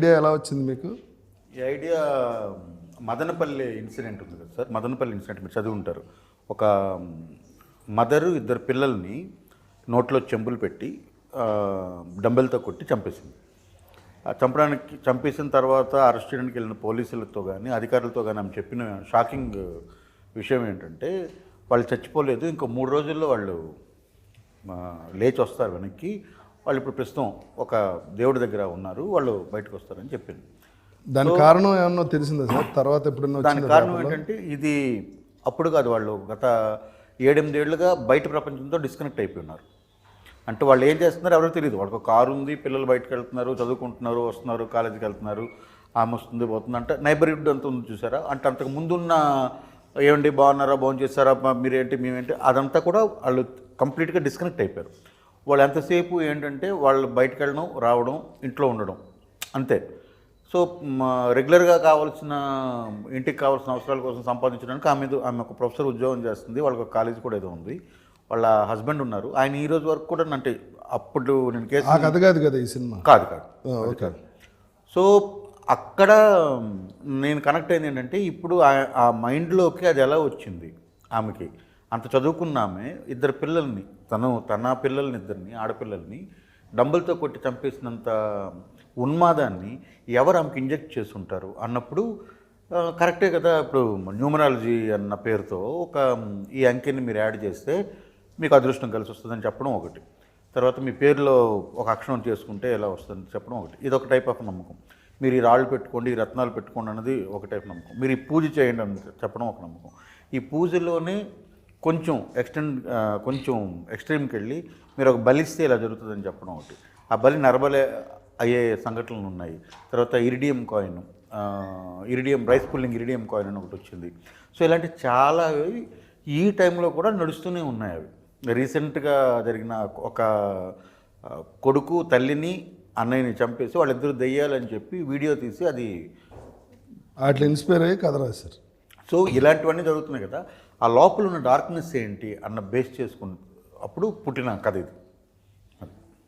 Idea ఎలా వచ్చింది మీకు? ఈ ఐడియా మదనపల్లి ఇన్సిడెంట్ ఉంది కదా సార్. మదనపల్లి ఇన్సిడెంట్ మీరు చదివి ఉంటారు. ఒక మదరు ఇద్దరు పిల్లల్ని నోట్లో చెంబులు పెట్టి డంబెల్తో కొట్టి చంపేసింది. చంపేసిన తర్వాత అరెస్ట్ చేయడానికి వెళ్ళిన పోలీసులతో కానీ అధికారులతో కానీ ఆమె చెప్పిన షాకింగ్ విషయం ఏంటంటే వాళ్ళు చచ్చిపోలేదు, ఇంకో 3 రోజుల్లో వాళ్ళు లేచి వస్తారు వెనక్కి, వాళ్ళు ఇప్పుడు ప్రస్తుతం ఒక దేవుడి దగ్గర ఉన్నారు, వాళ్ళు బయటకు వస్తారని చెప్పింది. దాని కారణం ఏమన్నా తెలిసిందా సార్? తర్వాత ఎప్పుడన్నా దాని కారణం ఏంటంటే ఇది అప్పుడు కాదు, వాళ్ళు గత 7-8 ఏళ్ళుగా బయట ప్రపంచంతో డిస్కనెక్ట్ అయిపోయి ఉన్నారు. అంటే వాళ్ళు ఏం చేస్తున్నారు ఎవరో తెలియదు. వాళ్ళకి ఒక కారు ఉంది, పిల్లలు బయటకు వెళ్తున్నారు, చదువుకుంటున్నారు, వస్తున్నారు, కాలేజీకి వెళ్తున్నారు, ఆమె వస్తుంది పోతుంది. అంటే నైబర్హుడ్ అంత ఉంది చూసారా, అంటే అంతకు ముందున్న ఏమండి బాగున్నారా, భోజనం చేస్తారా, మీరేంటి మేమేంటి, అదంతా కూడా వాళ్ళు కంప్లీట్గా డిస్కనెక్ట్ అయిపోయారు. వాళ్ళు ఎంతసేపు ఏంటంటే వాళ్ళు బయటకు వెళ్ళడం, రావడం, ఇంట్లో ఉండడం అంతే. సో రెగ్యులర్గా కావాల్సిన ఇంటికి కావాల్సిన అవసరాల కోసం సంపాదించడానికి ఆమె ఒక ప్రొఫెసర్ ఉద్యోగం చేస్తుంది, వాళ్ళకి ఒక కాలేజ్ కూడా ఏదో ఉంది, వాళ్ళ హస్బెండ్ ఉన్నారు. ఆయన ఈ రోజు వరకు కూడా అంటే అప్పుడు నేను కేసు కథ కాదు కదా ఈ సినిమా, కాదు ఓకే. సో అక్కడ నేను కనెక్ట్ అయింది ఏంటంటే ఇప్పుడు ఆ మైండ్లోకి అది ఎలా వచ్చింది ఆమెకి. అంత చదువుకున్న ఆమె ఇద్దరు పిల్లల్ని తన పిల్లల్ని ఇద్దరిని ఆడపిల్లల్ని డంబుల్తో కొట్టి చంపేసినంత ఉన్మాదాన్ని ఎవరు ఆమెకి ఇంజెక్ట్ చేస్తుంటారు అన్నప్పుడు కరెక్టే కదా. ఇప్పుడు న్యూమరాలజీ అన్న పేరుతో ఈ అంకెని మీరు యాడ్ చేస్తే మీకు అదృష్టం కలిసి వస్తుందని చెప్పడం ఒకటి, తర్వాత మీ పేరులో ఒక అక్షరం చేసుకుంటే ఎలా వస్తుందని చెప్పడం ఒకటి, ఇది ఒక టైప్ ఆఫ్ నమ్మకం. మీరు ఈ రాళ్ళు పెట్టుకోండి, ఈ రత్నాలు పెట్టుకోండి అన్నది ఒక టైప్ నమ్మకం. మీరు ఈ పూజ చేయండి అని చెప్పడం ఒక నమ్మకం. ఈ పూజలోనే కొంచెం ఎక్స్ట్రీమ్కి వెళ్ళి మీరు ఒక బలిస్తే ఇలా జరుగుతుందని చెప్పడం ఒకటి. ఆ బలి నరబలి అయ్యే సంఘటనలు ఉన్నాయి. తర్వాత iridium coin, rice pulling iridium coin అని ఒకటి వచ్చింది. సో ఇలాంటి చాలా ఈ టైంలో కూడా నడుస్తూనే ఉన్నాయి. అవి రీసెంట్గా జరిగిన ఒక కొడుకు తల్లిని అన్నయ్యని చంపేసి వాళ్ళిద్దరు దెయ్యాలని చెప్పి వీడియో తీసి అది అట్లా ఇన్స్పైర్ అయ్యి కథ రాశారు. సో ఇలాంటివన్నీ జరుగుతున్నాయి కదా. ఆ లోపల ఉన్న డార్క్నెస్ ఏంటి అన్న బేస్ చేసుకుని అప్పుడు పుట్టిన కథ ఇది.